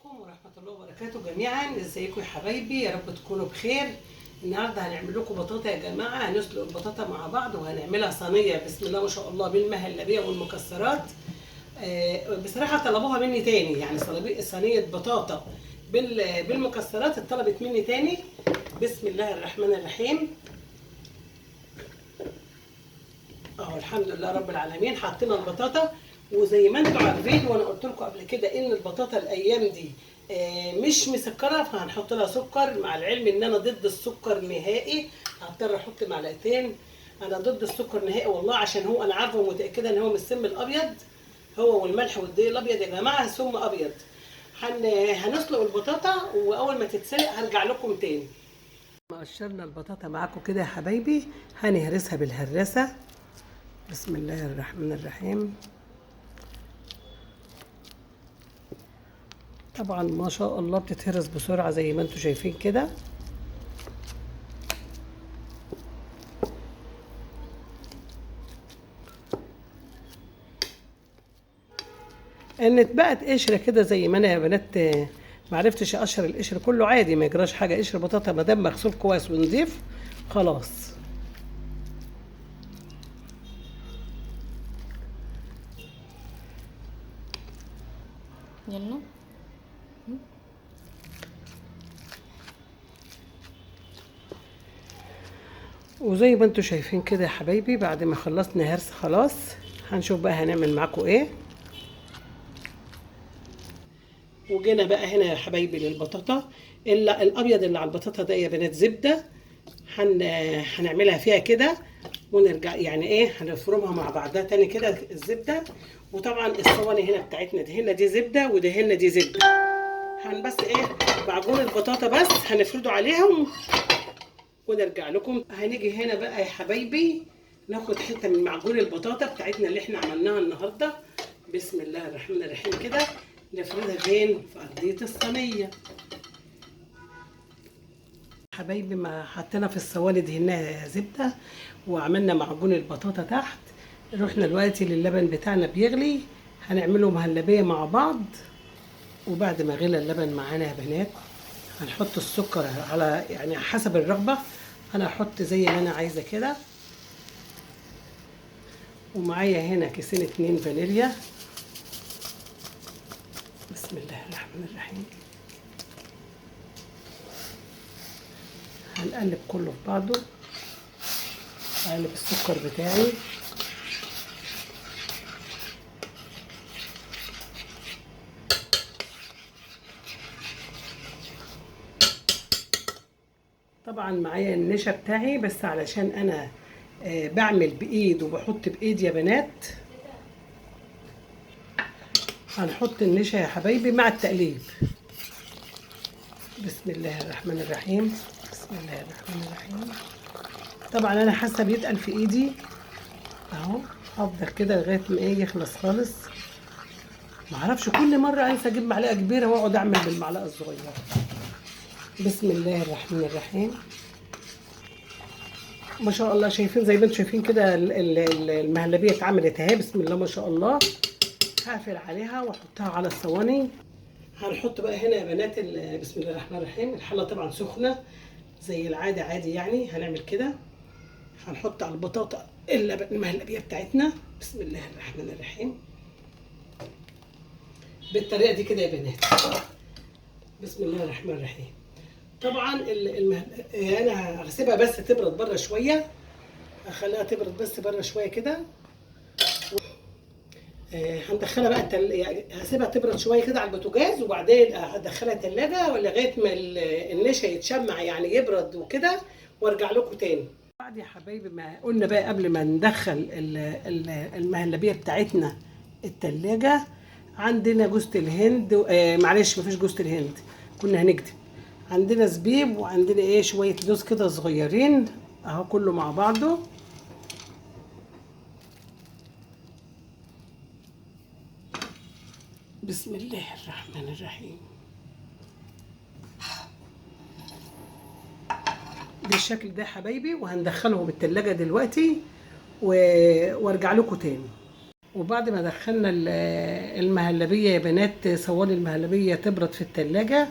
عليكم ورحمة الله وبركاته جميعا. ازيكم يا حبايبي؟ يا رب تكونوا بخير. النهارده هنعمل لكم بطاطا يا جماعه. هنسلق البطاطا مع بعض وهنعملها صينيه بسم الله ما شاء الله بالمهلبيه والمكسرات. بصراحه طلبوها مني تاني، يعني صينيه بطاطا بالمكسرات اتطلبت مني تاني. بسم الله الرحمن الرحيم. اهو الحمد لله رب العالمين. حطينا البطاطا وزي ما انتم عارفين وانا قلت لكم قبل كده ان البطاطا الايام دي مش مسكره، فهنحط لها سكر، مع العلم ان انا ضد السكر نهائي. هضطر احط معلقتين. انا ضد السكر نهائي والله، عشان هو انا عارفه ومتاكده ان هو من السم الابيض، هو والملح والدقيق الابيض يا جماعه سم ابيض. هنسلق البطاطا واول ما تتسلق هرجع لكم تاني. قشرنا البطاطا معاكم كده يا حبايبي، هنهرسها بالهراسه. بسم الله الرحمن الرحيم. طبعا ما شاء الله بتتهرس بسرعة زي ما انتم شايفين كده. ان اتبقت قشرة كده زي ما انا يا بنات معرفتش اقشر القشر كله، عادي ما يجراش حاجة. قشر بطاطا ما دام مغسول كويس ونضيف خلاص. يلا وزي ما انتم شايفين كده يا حبايبي، بعد ما خلصنا هرس خلاص هنشوف بقى هنعمل معاكم ايه. وجينا بقى هنا يا حبايبي للبطاطا. الابيض اللي على البطاطا ده يا بنات زبده. هنعملها فيها كده ونرجع، يعني ايه، هنفرمها مع بعضها تاني كده الزبده. وطبعا الصواني هنا بتاعتنا دهنا دي زبده ودهنا دي زبده. بس ايه، معجون البطاطا بس هنفرده عليهم ونرجع لكم. هنيجي هنا بقى يا حبايبي ناخد حته من معجون البطاطا بتاعتنا اللي احنا عملناها النهارده. بسم الله الرحمن الرحيم كده نفردها فين؟ في ارضيه الصينيه. حبايبي ما حطينا في الصواني دهناها زبده وعملنا معجون البطاطا تحت. رحنا دلوقتي للبن بتاعنا بيغلي، هنعمله مهلبيه مع بعض. وبعد ما غلى اللبن معانا يا بنات هنحط السكر على يعني حسب الرغبه. انا هحط زي ما انا عايزه كده. ومعايا هنا كيسين 2 فانيليا. بسم الله الرحمن الرحيم. هنقلب كله في بعضه. هقلب السكر بتاعي. طبعا معايا النشا بتاعي، بس علشان انا بعمل بايد وبحط بايد يا بنات، هنحط النشا يا حبايبي مع التقليب. بسم الله الرحمن الرحيم. بسم الله الرحمن الرحيم. طبعا انا حاسه بيتقل في ايدي اهو. افضل كده لغايه ما ايه يخلص خالص. معرفش كل مره انسى اجيب معلقه كبيره واقعد اعمل بالمعلقه الصغيره. بسم الله الرحمن الرحيم. ما شاء الله شايفين زي ما انتم شايفين كده المهلبيه اتعملت اهي. بسم الله ما شاء الله. هقفل عليها واحطها على الصواني. هنحط بقى هنا يا بنات بسم الله الرحمن الرحيم. الحله طبعا سخنه زي العاده عادي، يعني هنعمل كده. هنحط على البطاطا المهلبيه بتاعتنا. بسم الله الرحمن الرحيم بالطريقه دي كده يا بنات. بسم الله الرحمن الرحيم. طبعا انا هسيبها بس تبرد بره شويه. هخليها تبرد بس بره شويه كده. هندخلها بقى يعني هسيبها تبرد شويه كده على البوتاجاز، وبعدين هدخلها تلاجة لغايه ما النشا يتشمع يعني يبرد وكده، وارجع لكم تاني. بعد يا حبايبي ما قلنا بقى قبل ما ندخل المهلبيه بتاعتنا التلاجة، عندنا جوزة الهند. معلش مفيش جوزة الهند، كنا هنكتب. عندنا زبيب وعندنا ايه شويه لوز كده صغيرين اهو كله مع بعضه. بسم الله الرحمن الرحيم. بالشكل ده حبايبي، وهندخلهم التلاجة دلوقتي وارجع لكم تاني. وبعد ما دخلنا المهلبيه يا بنات، صواني المهلبيه تبرد في التلاجة،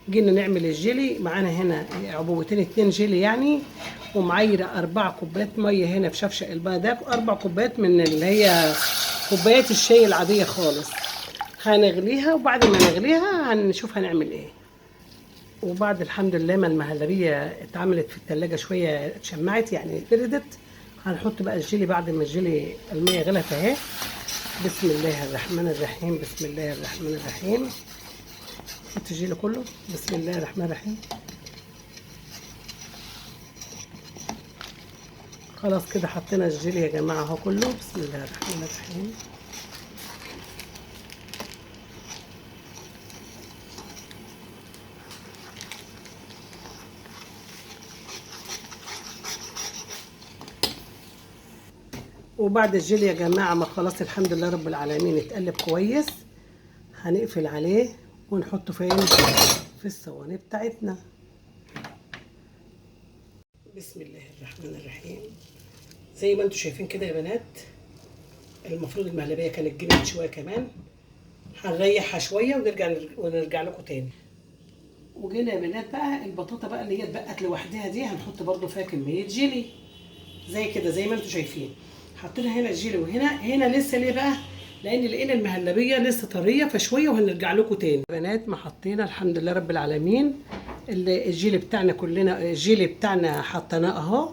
جينا نعمل الجيلي. معانا هنا عبوتين 2 جيلي يعني، ومعايره 4 كوبايات ميه هنا في شفشق الميه ده، 4 كوبايات من اللي هي كوبايات الشاي العاديه خالص. هنغليها، وبعد ما نغليها هنشوف هنعمل ايه. وبعد الحمد لله ما المهلبيه اتعملت في التلاجة شويه، اتشمعت يعني بردت، هنحط بقى الجيلي بعد ما الجيلي الميه غلت اهي. بسم الله الرحمن الرحيم، بسم الله الرحمن الرحيم. حط الجيلي كله، بسم الله الرحمن الرحيم. خلاص كده حطينا الجيلي يا جماعه اهو كله، بسم الله الرحمن الرحيم. وبعد الجيلي يا جماعه ما خلاص الحمد لله رب العالمين اتقلب كويس، هنقفل عليه ونحطه فين؟ في الصواني بتاعتنا. بسم الله الرحمن الرحيم. زي ما انتم شايفين كده يا بنات، المفروض المهلبيه كانت جمدت شويه كمان، هنريحها شويه ونرجع لكم تاني. وجينا يا بنات بقى البطاطا بقى اللي هي اتبقت لوحدها دي، هنحط برده فيها كميه جيلي زي كده زي ما انتم شايفين. حطينا هنا الجيلي، وهنا لسه ليه بقى؟ لان لقينا المهلبيه لسه طريه فشويه، وهنرجع لكم تاني. بنات ما حطينا الحمد لله رب العالمين الجيلي بتاعنا، كلنا الجيلي بتاعنا حطيناه اهو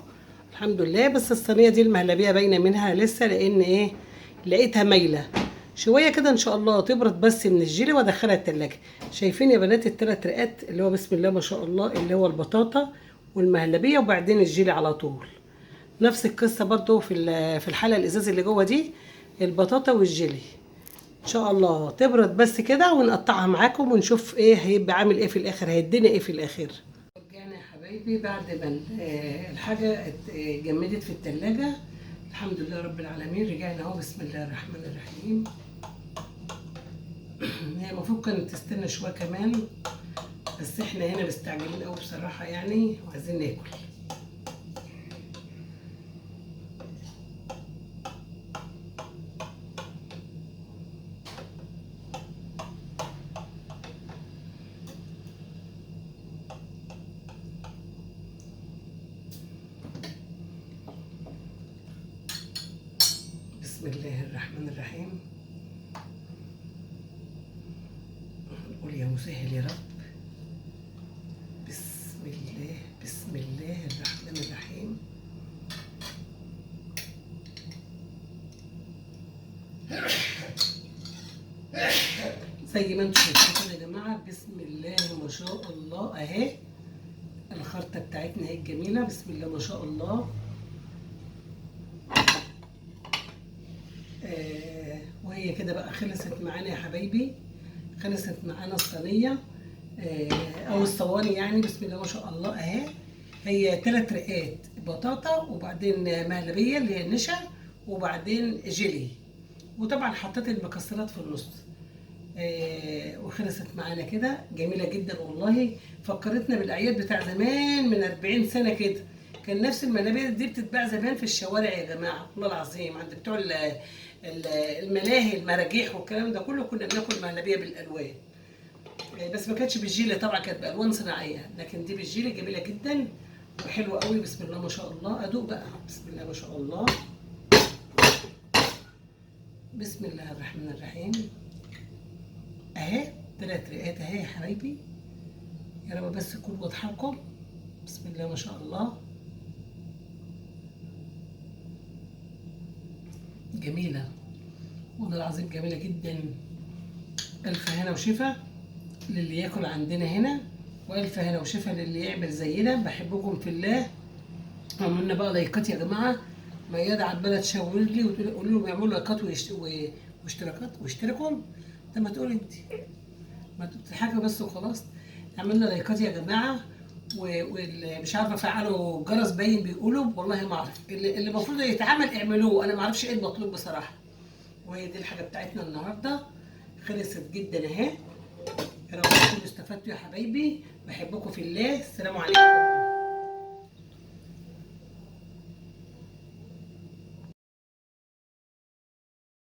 الحمد لله. بس الصينيه دي المهلبيه باينه منها لسه، لان ايه؟ لقيتها مايله شويه كده. ان شاء الله تبرد بس من الجيلي وادخلها التلاجة. شايفين يا بنات الثلاث رقات اللي هو بسم الله ما شاء الله، اللي هو البطاطا والمهلبيه وبعدين الجيلي على طول. نفس القصه برضو في الحله الازاز اللي جوه دي، البطاطا والجيلي. ان شاء الله تبرد بس كده ونقطعها معاكم ونشوف ايه هيبقى عامل ايه في الاخر، هيدينا ايه في الاخر. رجعنا يا حبايبي بعد ما الحاجه اتجمدت في التلاجة الحمد لله رب العالمين. رجعنا اهو، بسم الله الرحمن الرحيم. هي المفروض كانت تستنى شويه كمان، بس احنا هنا مستعجلين قوي بصراحه يعني، وعايزين ناكل. بسم الله الرحمن الرحيم. قول يا مسهل يا رب. بسم الله، بسم الله الرحمن الرحيم. زي ما انتم شايفين كده يا جماعه، بسم الله ما شاء الله اهي الخرطه بتاعتنا اهي الجميله، بسم الله ما شاء الله. وهي كده بقى خلصت معانا يا حبايبي، خلصت معانا الصينيه او الصواني يعني، بسم الله ما شاء الله اهي. هي 3 رقات بطاطا، وبعدين مهلبيه اللي هي النشا، وبعدين جيلي، وطبعا حطيت المكسرات في النص. وخلصت معانا كده جميله جدا والله. فكرتنا بالاعياد بتاع زمان من 40 سنه كده. كان نفس المهلبيه دي بتتباع زمان في الشوارع يا جماعه، والله العظيم عند بتوع الملاهي المراجيح والكلام ده كله، كنا بناكل مهلبيه بالالوان. بس ما كانتش بالجيلي طبعا، كانت بالوان صناعيه، لكن دي بالجيلي جميله جدا وحلوه قوي. بسم الله ما شاء الله. ادوق بقى، بسم الله ما شاء الله. بسم الله الرحمن الرحيم. اهي 3 رقات اهي يا حبايبي، يا رب بس تكون واضحه لكم. بسم الله ما شاء الله، جميله والله العظيم، جميله جدا. الف هنا وشفا للي ياكل عندنا هنا، والف هنا وشفا للي يعمل زينا. بحبكم في الله. اعملوا لنا بقى لايكات يا جماعه. ميادة عماله تشاور لي وتقول لهم يعملوا لايكات واشتراكات واشتركوا. طب ما تقولي انت، ما تضحكوا بس وخلاص. عملنا لايكات يا جماعه، ومش عارفه فعلوا الجرس باين بيقولوا، والله ما اعرف اللي المفروض يتعمل اعملوه، انا ما اعرفش ايه المطلوب بصراحه. وهي دي الحاجه بتاعتنا النهارده، خلصت جدا اهي. يا رب تكونوا استفدتوا يا حبايبي، بحبكم في الله. السلام عليكم.